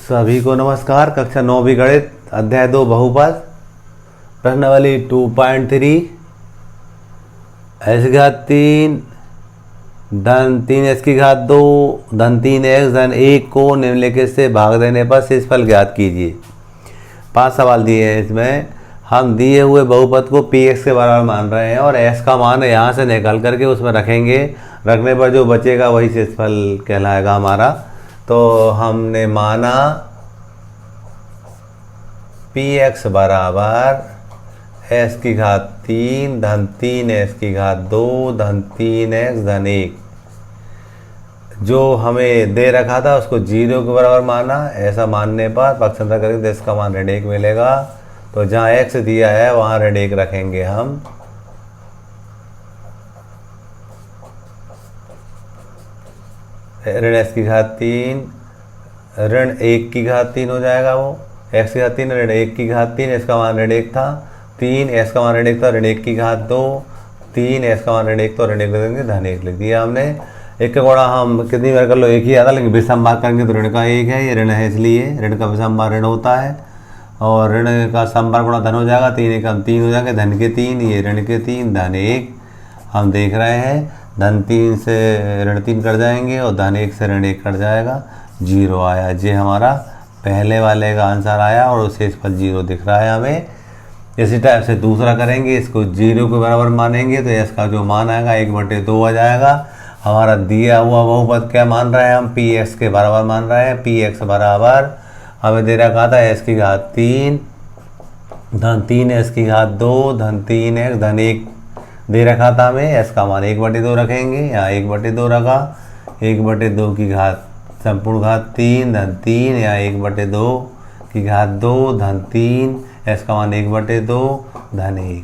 सभी को नमस्कार। कक्षा 9वीं गणित अध्याय 2 बहुपद प्रश्नावली 2.3 x घात 3 धन 3x की घात 2 धन 3x धन 1 को निम्नलिखित से भाग देने पर शेषफल ज्ञात कीजिए। 5 सवाल दिए हैं। इसमें हम दिए हुए बहुपद को px के बराबर मान रहे हैं और x का मान यहाँ से निकाल करके उसमें रखेंगे। रखने पर जो बचेगा वही शेषफल कहलाएगा हमारा। तो हमने माना px बराबर x की घात 3 धन 3x की घात 2 धन 3x धन 1 जो हमें दे रखा था उसको 0 के बराबर माना। ऐसा मानने पर पक्षांतर करेंगे तो इसका मान ऋण 1 मिलेगा। तो जहाँ x दिया है वहाँ ऋण 1 रखेंगे हम। ऋण x की घात 3 ऋण 1 की घात 3 हो जाएगा। वो x की घात 3 ऋण 1 की घात 3, इसका मान ऋण 1 था। 3 x का मान ऋण 1 था, ऋण 1 की घात 2 3 x का मान ऋण 1 तो ऋण 1 लिख देंगे, धन 1 लिख दिया हमने। एक का गुणा हम कितनी बार कर लो, एक ही आता, लेकिन विषम भाग करेंगे तो ऋण का 1 है, ये ऋण है इसलिए ऋण का विषम भाग ऋण होता है। और ऋण का समभाग गुणा धन हो जाएगा, 3 एक हम 3 हो जाएंगे, धन के 3 ये ऋण के 3 धन 1 हम देख रहे हैं। धन 3 से ऋण 3 कट जाएंगे और धन 1 से ऋण 1 कट जाएगा, 0 आया। ये हमारा पहले वाले का आंसर आया और शेषफल 0 दिख रहा है हमें। इसी टाइप से दूसरा करेंगे, इसको 0 के बराबर मानेंगे तो इसका जो मान आएगा 1/2 आ जाएगा। हमारा दिया हुआ बहुपद क्या मान रहे हैं हम, px के बराबर मान रहे हैं। px बराबर हमें दे रखा था x की घात 3 धन 3x की घात 2 धन 3x धन 1 दे रखा था हमें। s का मान 1/2 रखेंगे, यहाँ 1/2 रखा, 1/2 की घात संपूर्ण घात 3 धन 3 या 1/2 की घात 2 धन 3 s का मान 1/2 धन 1।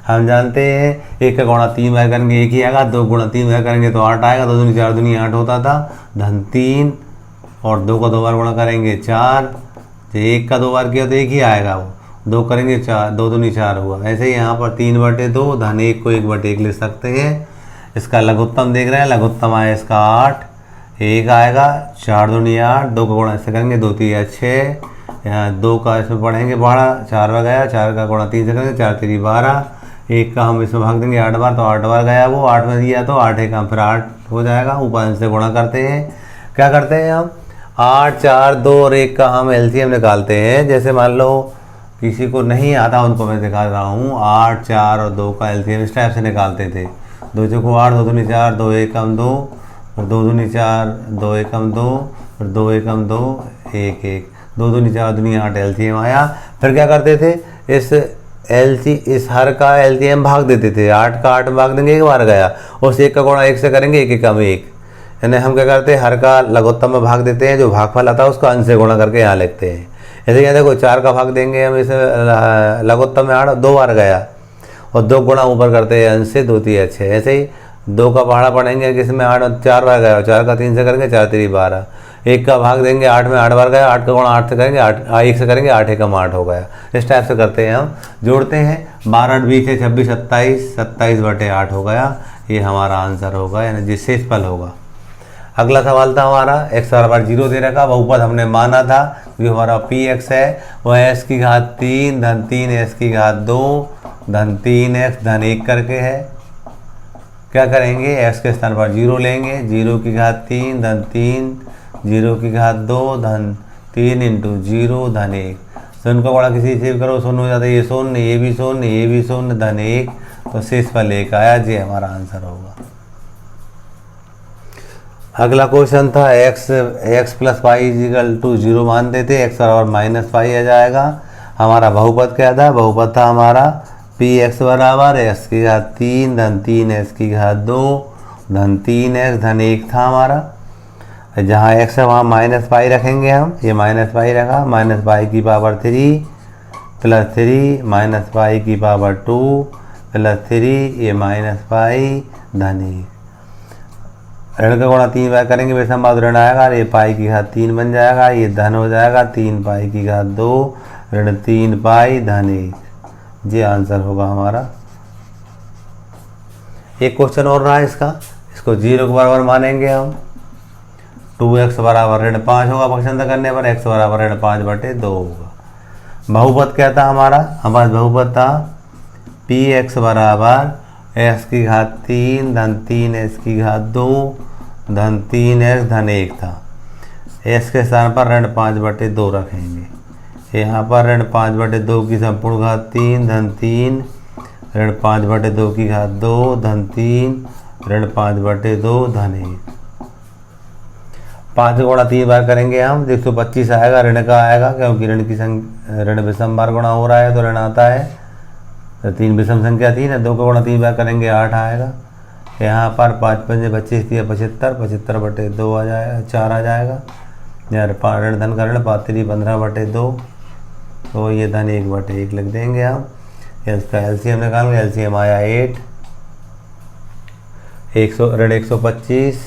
हम जानते हैं 1 का गुणा 3 बार करेंगे 1 ही आएगा, 2 गुणा 3 बार करेंगे तो 8 आएगा, 2 दूनी 4 दूनी 8 होता था। धन 3 और 2 का 2 बार गुणा करेंगे 4, 1 का 2 बार किया तो 1 ही आएगा, वो 2 करेंगे 4, 2 दूनी 4 हुआ। ऐसे ही यहाँ पर 3/2 धन 1 को 1/1 लिख सकते हैं। इसका लघुत्तम देख रहे हैं, लघुत्तम आया इसका 8, 1 आएगा, 4 दूनी 8, 2 का गुणा ऐसे करेंगे 2 3 6, यहाँ 2 का इसमें पढ़ेंगे बढ़ा, 4 बार गया, 4 का गुणा 3 से करेंगे 4 3 12, 1 का हम इसमें भाग देंगे 8 बार तो 8 बार गया, वो 8 में दिया तो 8 1 फिर 8 हो जाएगा। ऊपर से गुणा करते हैं, क्या करते हैं हम 8 4 2 और 1 का हम एलसीएम निकालते हैं। जैसे मान लो किसी को नहीं आता उनको मैं दिखा रहा हूँ, 8 4 और 2 का एलसीएम इस टाइप से निकालते थे। 2 चौको 8, 2 दूनी 4, 2 1 2 और 2 दूनी 4, 2 1 2 और 2 1 2 1 1, 2 दूनी 4 दूनी 8 एलसीएम आया। फिर क्या करते थे, इस हर का एलसीएम भाग देते थे। 8 का 8 भाग देंगे 1 बार गया, उस 1 का गुणा 1 से करेंगे 1 1 1, यानी हम क्या करते हैं हर का लघुत्तम में भाग देते हैं, जो भागफल आता है उसको अंश से गुणा करके यहाँ लिखते हैं। ऐसे यहाँ देखो 4 का भाग देंगे हम इसे लघुत्तम में 8 2 बार गया और 2 गुणा ऊपर करते हैं अंश से 2 3 6। ऐसे ही 2 का पहाड़ा पढ़ेंगे किसमें 8 4 बार गया, 4 का 3 से करेंगे 4 3 12, 1 का भाग देंगे 8 में 8 बार गया, 8 का गुणा 8 से करेंगे 1 से करेंगे 8 1 8 हो गया। इस टाइप से करते हैं हम, जोड़ते हैं 12 20 26 27 27/8 हो गया। ये हमारा आंसर होगा, यानी जिस शेषफल होगा। अगला सवाल था हमारा x बराबर 0 दे रखा, बहुपद हमने माना था जो हमारा px है वह x की घात 3 धन 3x की घात 2 धन 3x धन 1 करके है। क्या करेंगे, x के स्थान पर 0 लेंगे, 0 की घात 3 धन 3 0 की घात 2 धन 3 इंटू 0 धन 1। शून्य का गुणा किसी से करो शून्य हो जाता है, ये शून्य ये भी शून्य ये भी शून्य धन 1, तो शेषफल 1 आया। ये हमारा आंसर होगा। अगला क्वेश्चन था x plus y is equal to 0 मान देते, x बराबर माइनस वाई आ जाएगा। हमारा बहुपद क्या था, बहुपद था हमारा px बराबर x की घात 3 धन 3x की घात 2 धन 3x धन 1 था हमारा। जहाँ x है वहाँ माइनस वाई रखेंगे हम, ये माइनस वाई रखा, माइनस वाई की पावर 3 प्लस 3 माइनस वाई की पावर 2 प्लस 3 ये माइनस वाई धन 1। ऋण का गुणा 3 बार करेंगे विषम भाग ऋण आएगा, ये पाई की घात 3 बन जाएगा, ये धन हो जाएगा 3 पाई की घात 2 ऋण 3 पाई धन 1। ये आंसर होगा हमारा। एक क्वेश्चन और रहा है इसका, इसको 0 के बराबर मानेंगे हम। 2x बराबर ऋण 5 होगा पक्षांतर करने पर, x बराबर ऋण 5/2 होगा। बहुपद क्या था हमारा पास बहुपद था px बराबर x की घात 3 धन 3x की घात 2 धन 3x धन 1 था। x के स्थान पर ऋण 5/2 रखेंगे। यहाँ पर ऋण 5/2 की संपूर्ण घात 3 धन 3 ऋण 5/2 की घात 2 धन 3 ऋण 5/2 धन 1। 5 गुणा 3 बार करेंगे हम, 125 आएगा, ऋण का आएगा क्योंकि ऋण विषम बार गुणा हो रहा है तो ऋण आता है। तो 3 विषम संख्या 3 है, 2 को गुणा 3 बार करेंगे 8 आएगा। यहाँ पर 5 पंजे 25 75, 75/2 आ जाएगा, 4 आ जाएगा। यार ऋण धन का ऋण 5×3 15/2, तो ये धन 1/1 लिख देंगे हम। इसका एलसीएम निकालेंगे, एलसीएम आया 8, ऋण 125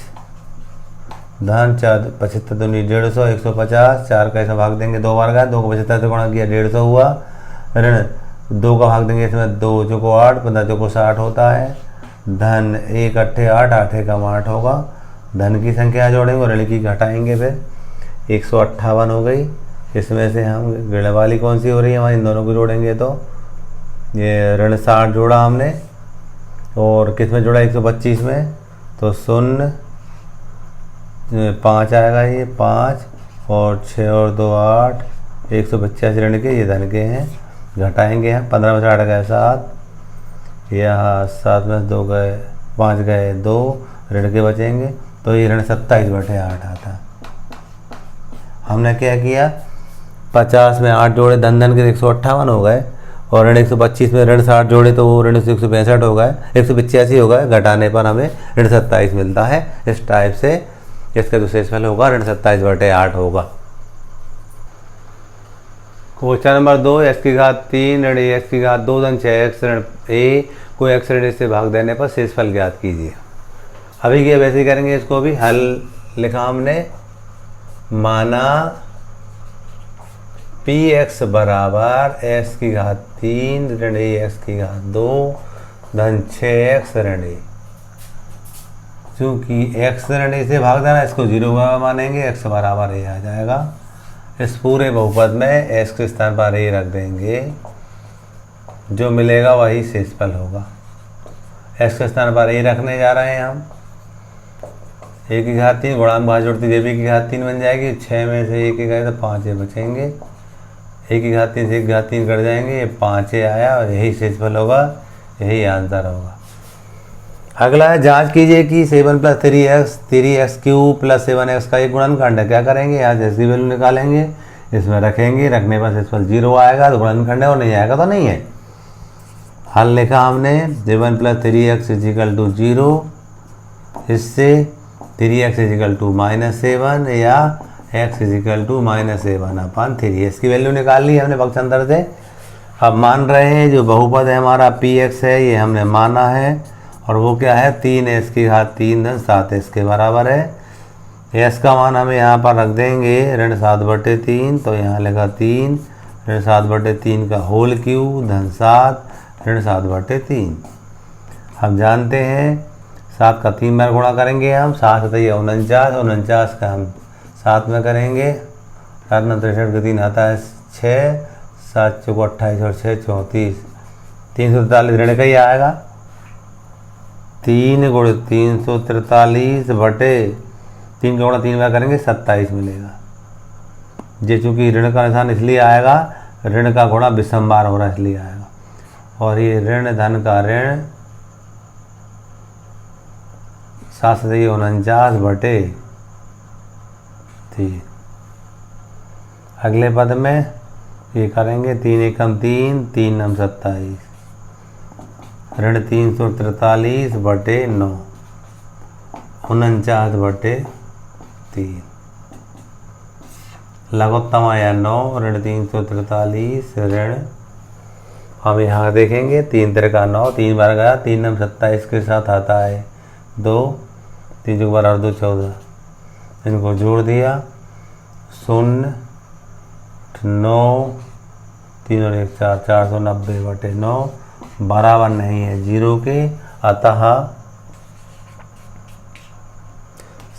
धन 4 75 दूनी 150, 150, 4 का ऐसा भाग देंगे 2 बार का, 2 को 75 से गुणा किया 150 हुआ। ऋण 2 का भाग देंगे इसमें 2 चौको 8, 15 चौको 60 होता है। धन 1 8 8, 8 एकम 8 होगा। धन की संख्या जोड़ेंगे और ऋण की घटाएंगे, फिर 158 हो गई। इसमें से हम ऋण वाली कौन सी हो रही है हमारी, इन दोनों को जोड़ेंगे तो ये ऋण 60 जोड़ा हमने और किस में जोड़ा 125 में, तो 0 5 आएगा, ये 5 और 6 और 2 8, 185 ऋण के, ये धन के हैं। घटाएंगे हम, 15 में से 8 गए 7, यहाँ 7 में 2 गए 5 गए 2, ऋण के बचेंगे, तो ये ऋण 27/8 आता। हमने क्या किया, 50 में 8 जोड़े, धन के 158 हो गए और ऋण 125 में ऋण 60 जोड़े तो वो ऋण 165 हो गए, 185 हो गए। घटाने पर हमें ऋण 27 मिलता है। इस टाइप से इसका जो शेषफल होगा ऋण 27/8 होगा। क्वेश्चन नंबर 2, x की घात 3 ऋण x की घात 2 धन 6x ऋण a को x ऋण से भाग देने पर शेषफल ज्ञात कीजिए। अभी क्या वैसे ही करेंगे, इसको भी हल लिखा हमने, माना px बराबर x की घात 3 ऋण x की घात 2 धन 6x ऋण a। चूँकि x ऋण a से भाग देना, इसको 0 मानेंगे, x बराबर a आ जाएगा। इस पूरे बहुपद में x के स्थान पर a रख देंगे, जो मिलेगा वही शेषफल होगा। x के स्थान पर a रखने जा रहे हैं हम। a की घात 3 गुणांक भाग जोड़ती जब a की घात 3 बन जाएगी, 6 में से 1 गए तो 5 बचेंगे। a की घात 3 से 1 की घात 3 कट जाएंगे, ये 5 आया और यही शेषफल होगा, यही आंसर होगा। अगला है, जांच कीजिए कि 7 + 3x³ + 7x का एक गुणनखंड है। क्या करेंगे, यहाँ से इसकी वैल्यू निकालेंगे, इसमें रखेंगे, रखने पर शेषफल 0 आएगा तो गुणनखंड है, और नहीं आएगा तो नहीं है। हल लिखा हमने, 7 + 3x = 0, इससे 3x = -7 या x = -7/3। इसकी वैल्यू निकाल ली हमने पक्षांतर से। अब मान रहे हैं जो बहुपद है हमारा px है, ये हमने माना है, और वो क्या है 3x की घात 3 धन 7x के बराबर है। s का मान हमें यहाँ पर रख देंगे ऋण 7/3, तो यहाँ लिखा 3 ऋण 7/3 का होल क्यूब धन 7 ऋण 7/3। हम जानते हैं 7 का 3 बार गुणा करेंगे हम, 7 7 49, 49 का हम 7 में करेंगे, 7 9 63 का 3 आता है 6, 7 चौको 28 और 6 34, 343 ऋण का ही आएगा। 3 × 343 बटे 3 का गुणा 3 बार करेंगे 27 मिलेगा। ये चूँकि ऋण का निशान इसलिए आएगा, ऋण का गुणा विषम बार हो रहा है इसलिए आएगा। और ये ऋण धन का ऋण 7 7 49 बटे 3। अगले पद में ये करेंगे 3 एकम 3, 3 9 27, ऋण 343 बटे 9, 49/3। लघुत्तम आया 9, ऋण 343 ऋण, हम यहाँ देखेंगे 3 3 का 9, 3 बार गया, 3 9 27 के साथ आता है 2, 3 2 बार 2 14, इनको जोड़ दिया 0 9 3 और 1 4, 490/9 बराबर नहीं है 0 के, अतः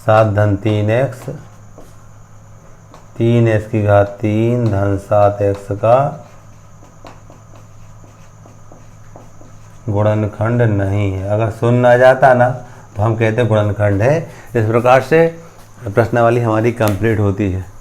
7 धन 3x 3x की घात 3 धन 7x का गुणनखंड नहीं है। अगर शून्य आ जाता ना तो हम कहते हैं गुणनखंड है। इस प्रकार से प्रश्नावली हमारी कंप्लीट होती है।